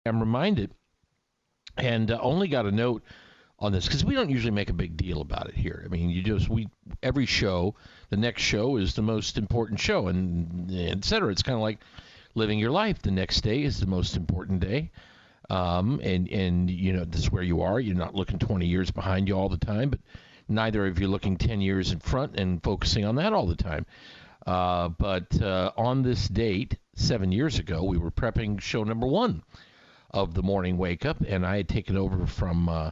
I'm reminded, and only got a note on this because we don't usually make a big deal about it here. I mean, every show, the next show is the most important show, and et cetera. It's kind of like living your life. The next day is the most important day. And this is where you are. You're not looking 20 years behind you all the time, but neither of you looking 10 years in front and focusing on that all the time. But on this date, 7 years ago, we were prepping show number 1 of the morning wake up, and I had taken over from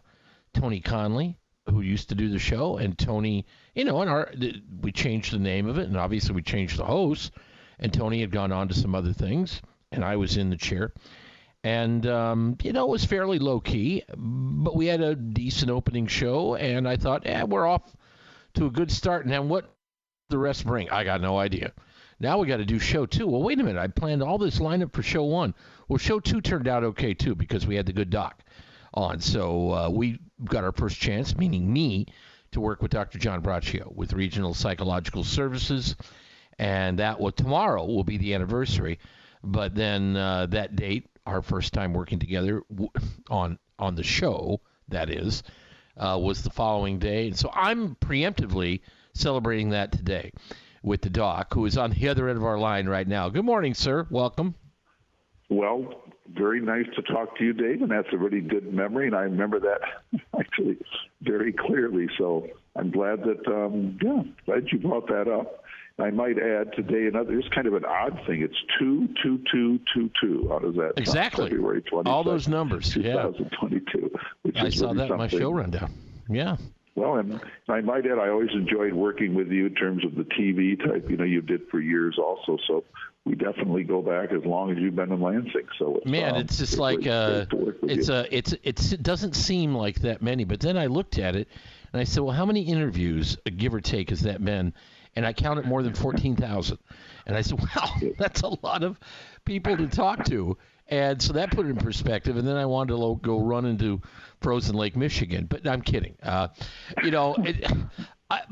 Tony Conley, who used to do the show, and Tony, we changed the name of it, and obviously we changed the host, and Tony had gone on to some other things, and I was in the chair. And, it was fairly low-key, but we had a decent opening show, and I thought, we're off to a good start. And then what the rest bring? I got no idea. Now we got to do show 2. Well, wait a minute. I planned all this lineup for show 1. Well, show 2 turned out okay, too, because we had the good doc on. So we got our first chance, meaning me, to work with Dr. John Braccio with Regional Psychological Services. And tomorrow will be the anniversary. But then that date, our first time working together on the show, that is, was the following day. And so I'm preemptively celebrating that today with the doc, who is on the other end of our line right now. Good morning, sir. Welcome. Well, very nice to talk to you, Dave, and that's a really good memory, and I remember that actually very clearly. So I'm glad glad you brought that up. I might add today it's kind of an odd thing. It's 22222. How does that exactly? February 22nd, all those numbers. 2022. Which I is saw really that in my something. show rundown. Yeah. Well, and I might add, I always enjoyed working with you in terms of the TV type. You did for years also. So we definitely go back as long as you've been in Lansing. So it's just like it doesn't seem like that many. But then I looked at it and I said, well, how many interviews, give or take, has that been? And I counted more than 14,000. And I said, wow, that's a lot of people to talk to. And so that put it in perspective. And then I wanted to go run into frozen Lake Michigan. But I'm kidding. But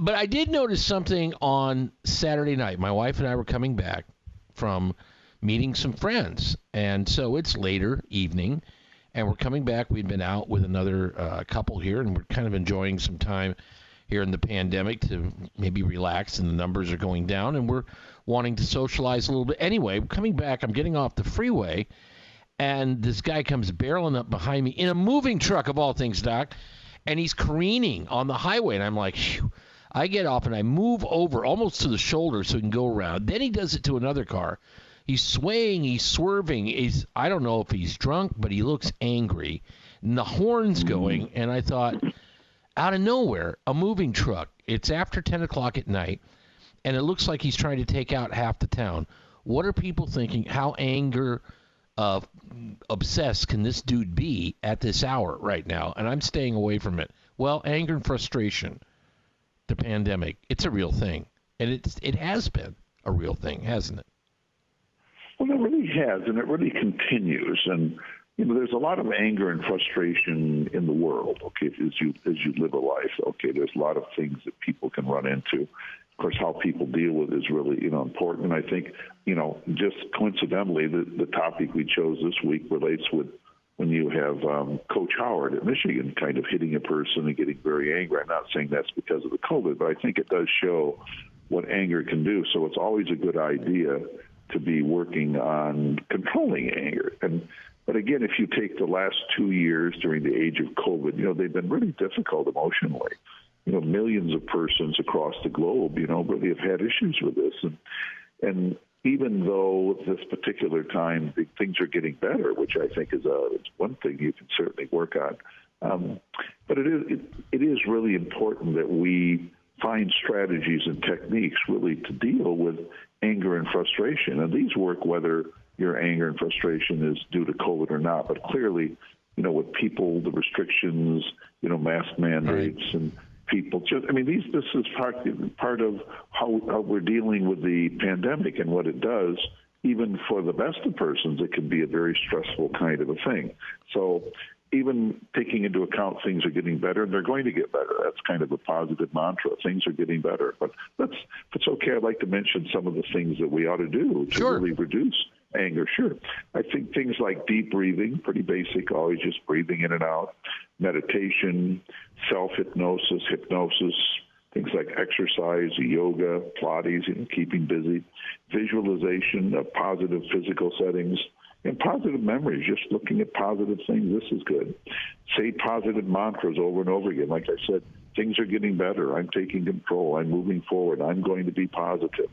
I did notice something on Saturday night. My wife and I were coming back from meeting some friends. And so it's later evening. And we're coming back. We'd been out with another couple here. And we're kind of enjoying some time here in the pandemic to maybe relax, and the numbers are going down, and we're wanting to socialize a little bit. Anyway, coming back, I'm getting off the freeway, and this guy comes barreling up behind me in a moving truck, of all things, Doc, and he's careening on the highway, and I'm like, phew. I get off, and I move over almost to the shoulder so he can go around. Then he does it to another car. He's swaying, he's swerving. I don't know if he's drunk, but he looks angry, and the horn's going, and I thought, out of nowhere, a moving truck. It's after 10 o'clock at night, and it looks like he's trying to take out half the town. What are people thinking? How anger obsessed can this dude be at this hour right now? And I'm staying away from it. Well, anger and frustration, the pandemic, it's a real thing. And it has been a real thing, hasn't it? Well, it really has, and it really continues. And there's a lot of anger and frustration in the world, okay, as you live a life, okay, there's a lot of things that people can run into. Of course, how people deal with it is really, important. And I think, just coincidentally, the topic we chose this week relates with when you have Coach Howard at Michigan kind of hitting a person and getting very angry. I'm not saying that's because of the COVID, but I think it does show what anger can do. So it's always a good idea to be working on controlling anger. But again, if you take the last 2 years during the age of COVID, they've been really difficult emotionally. Millions of persons across the globe, really have had issues with this. And even though this particular time things are getting better, which I think is one thing you can certainly work on. But it is really important that we find strategies and techniques really to deal with anger and frustration. And these work whether your anger and frustration is due to COVID or not. But clearly, with people, the restrictions, mask mandates and people this is part of how we're dealing with the pandemic and what it does. Even for the best of persons, it can be a very stressful kind of a thing. So even taking into account things are getting better, and they're going to get better. That's kind of a positive mantra. Things are getting better. But if it's okay, I'd like to mention some of the things that we ought to do to really reduce anger? Sure. I think things like deep breathing, pretty basic, always just breathing in and out, meditation, self-hypnosis, hypnosis, things like exercise, yoga, Pilates, keeping busy, visualization of positive physical settings, and positive memories, just looking at positive things. This is good. Say positive mantras over and over again. Like I said, things are getting better. I'm taking control. I'm moving forward. I'm going to be positive.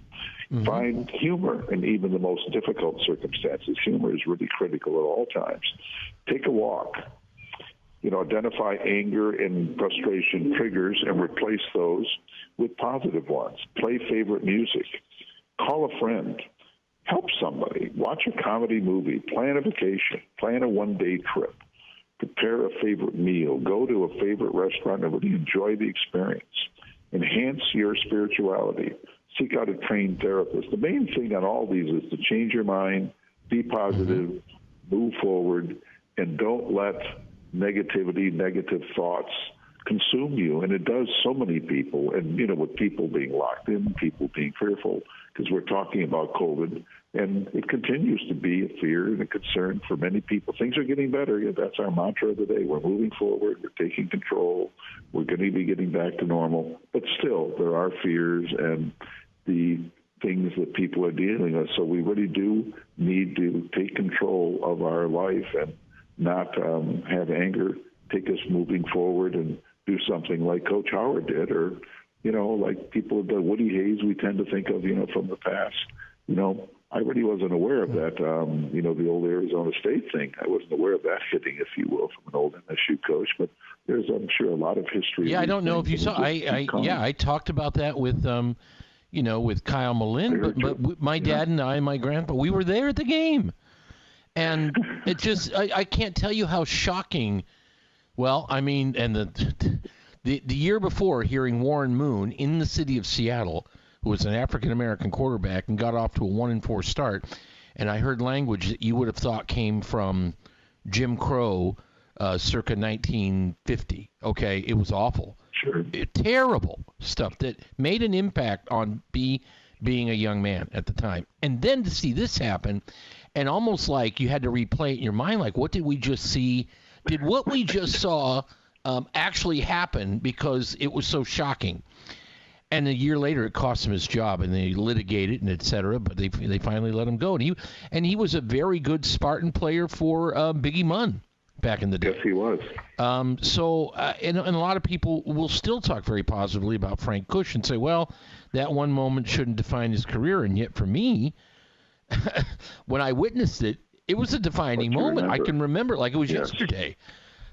Mm-hmm. Find humor in even the most difficult circumstances. Humor is really critical at all times. Take a walk. Identify anger and frustration triggers and replace those with positive ones. Play favorite music. Call a friend. Help somebody. Watch a comedy movie. Plan a vacation. Plan a one-day trip. Prepare a favorite meal. Go to a favorite restaurant and really enjoy the experience. Enhance your spirituality. Seek out a trained therapist. The main thing on all these is to change your mind, be positive, move forward, and don't let negativity, negative thoughts consume you. And it does so many people. And, with people being locked in, people being fearful, because we're talking about COVID, and it continues to be a fear and a concern for many people. Things are getting better. Yeah, that's our mantra of the day. We're moving forward. We're taking control. We're going to be getting back to normal. But still, there are fears and the things that people are dealing with. So we really do need to take control of our life and not have anger take us moving forward and do something like Coach Howard did, or, like people, the Woody Hayes we tend to think of, from the past. I really wasn't aware of that, the old Arizona State thing. I wasn't aware of that hitting, if you will, from an old MSU coach. But there's, I'm sure, a lot of history. Yeah, I don't know if you saw. I talked about that with, with Kyle Malin, but my dad and I and my grandpa, we were there at the game. And it just, I can't tell you how shocking. Well, I mean, and the year before, hearing Warren Moon in the city of Seattle, who was an African-American quarterback and got off to a 1-4 start, and I heard language that you would have thought came from Jim Crow circa 1950. Okay, it was awful. Sure. Terrible stuff that made an impact on being a young man at the time. And then to see this happen, and almost like you had to replay it in your mind, like, what did we just see? Did what we just saw actually happen, because it was so shocking? And a year later, it cost him his job, and they litigated and et cetera, but they finally let him go. And he was a very good Spartan player for Biggie Munn back in the day. Yes, he was. And a lot of people will still talk very positively about Frank Kush and say, well, that one moment shouldn't define his career. And yet for me, when I witnessed it, it was a defining moment. I can remember it like it was yesterday.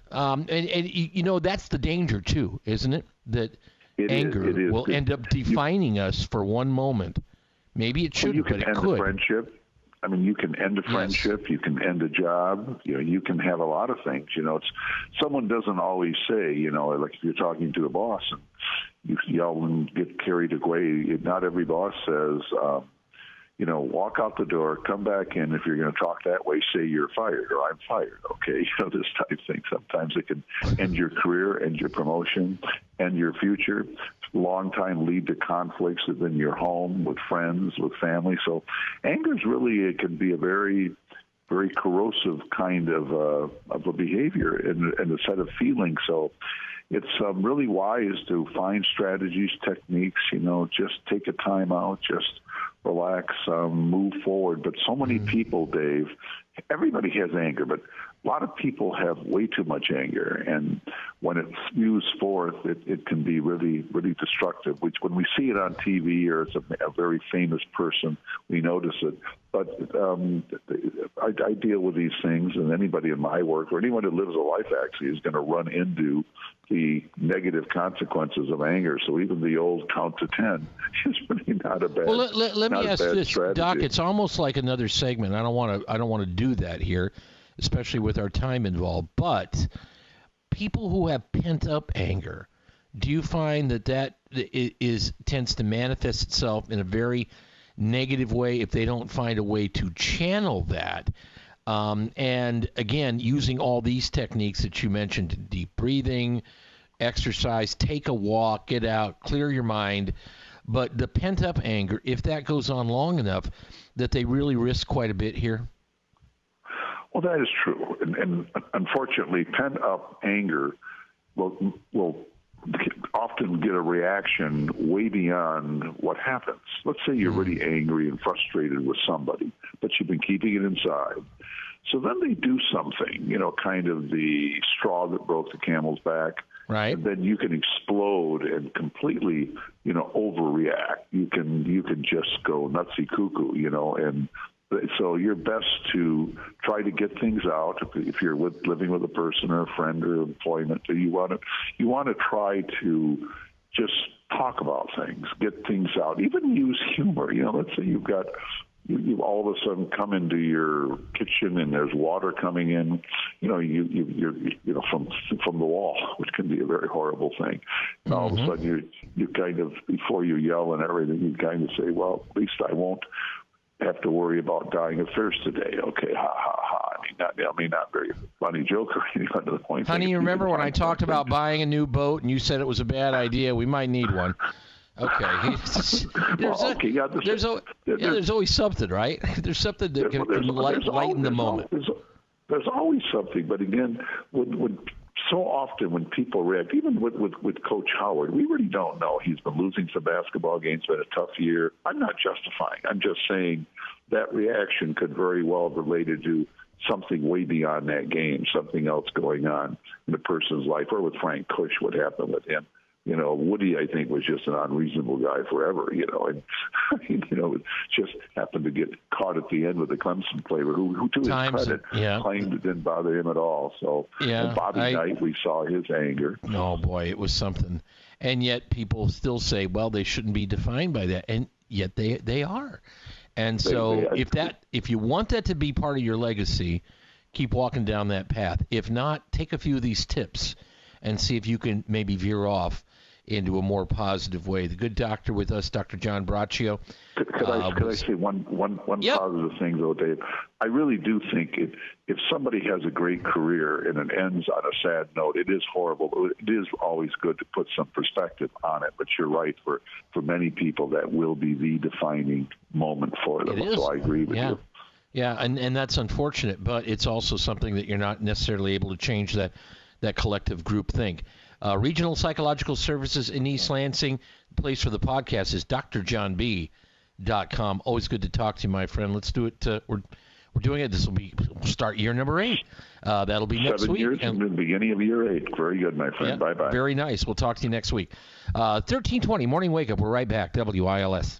And that's the danger too, isn't it? That anger will end up defining us for one moment. Maybe it shouldn't, but it could. You can end a friendship. I mean, you can end a friendship. Yes. You can end a job. You can have a lot of things. Someone doesn't always say, like if you're talking to a boss and you yell and get carried away. Not every boss says, walk out the door, come back in. If you're going to talk that way, say you're fired or I'm fired. Okay, this type of thing. Sometimes it can end your career, end your promotion, end your future. Long time lead to conflicts within your home, with friends, with family. So anger is really, it can be a very, very corrosive kind of a behavior and a set of feelings. So it's really wise to find strategies, techniques, just take a time out, just relax, move forward. But so many people, Dave, everybody has anger, but a lot of people have way too much anger. And when it spews forth, it can be really, really destructive, which when we see it on TV or it's a very famous person, we notice it. But I deal with these things, and anybody in my work or anyone who lives a life actually is going to run into the negative consequences of anger. So even the old count to 10 is really not a bad. Well, let me ask this, strategy. Doc. It's almost like another segment. I don't want to do that here, especially with our time involved. But people who have pent up anger, do you find that tends to manifest itself in a very negative way if they don't find a way to channel that? And again, using all these techniques that you mentioned, deep breathing, exercise, take a walk, get out, clear your mind. But the pent-up anger, if that goes on long enough, that they really risk quite a bit here? Well, that is true, and unfortunately, pent-up anger will often get a reaction way beyond what happens. Let's say you're really angry and frustrated with somebody, but you've been keeping it inside. So then they do something, kind of the straw that broke the camel's back. Right. And then you can explode and completely, overreact. You can just go nutsy cuckoo, and so you're best to try to get things out. If you're living with a person or a friend or employment, you want to try to just talk about things, get things out, even use humor. Let's say you've all of a sudden come into your kitchen and there's water coming in, you're from the wall, which can be a very horrible thing. And all of a sudden you kind of, before you yell and everything, you kind of say, well, at least I won't have to worry about dying of thirst today. Okay, ha ha ha. Not very funny joke or anything to the point. Honey, you remember when I talked about buying a new boat and you said it was a bad idea? We might need one. Okay. There's always something, right? There's something that can lighten the moment. There's always something, but again, when so often when people react, even with Coach Howard, we really don't know. He's been losing some basketball games, been a tough year. I'm not justifying. I'm just saying that reaction could very well have related to something way beyond that game, something else going on in a person's life, or with Frank Kush, what happened with him. Woody, I think, was just an unreasonable guy forever, and, just happened to get caught at the end with the Clemson player who to his credit, claimed it didn't bother him at all. So, and Bobby Knight, we saw his anger. Oh, boy, it was something. And yet people still say, well, they shouldn't be defined by that. And yet they are. And so if you want that to be part of your legacy, keep walking down that path. If not, take a few of these tips and see if you can maybe veer off into a more positive way. The good doctor with us, Dr. John Braccio. Could I say one positive thing, though, Dave? I really do think if somebody has a great career and it ends on a sad note, it is horrible. It is always good to put some perspective on it. But you're right, for many people, that will be the defining moment for them. So I agree with you. Yeah, and that's unfortunate, but it's also something that you're not necessarily able to change that collective group think. Regional Psychological Services in East Lansing. The place for the podcast is drjohnb.com. Always good to talk to you, my friend. Let's do it. We're doing it. We'll start year number 8. That'll be next 7 week. 7 years and the beginning of year 8. Very good, my friend. Bye-bye. Very nice. We'll talk to you next week. 1320 Morning Wake Up. We're right back. WILS.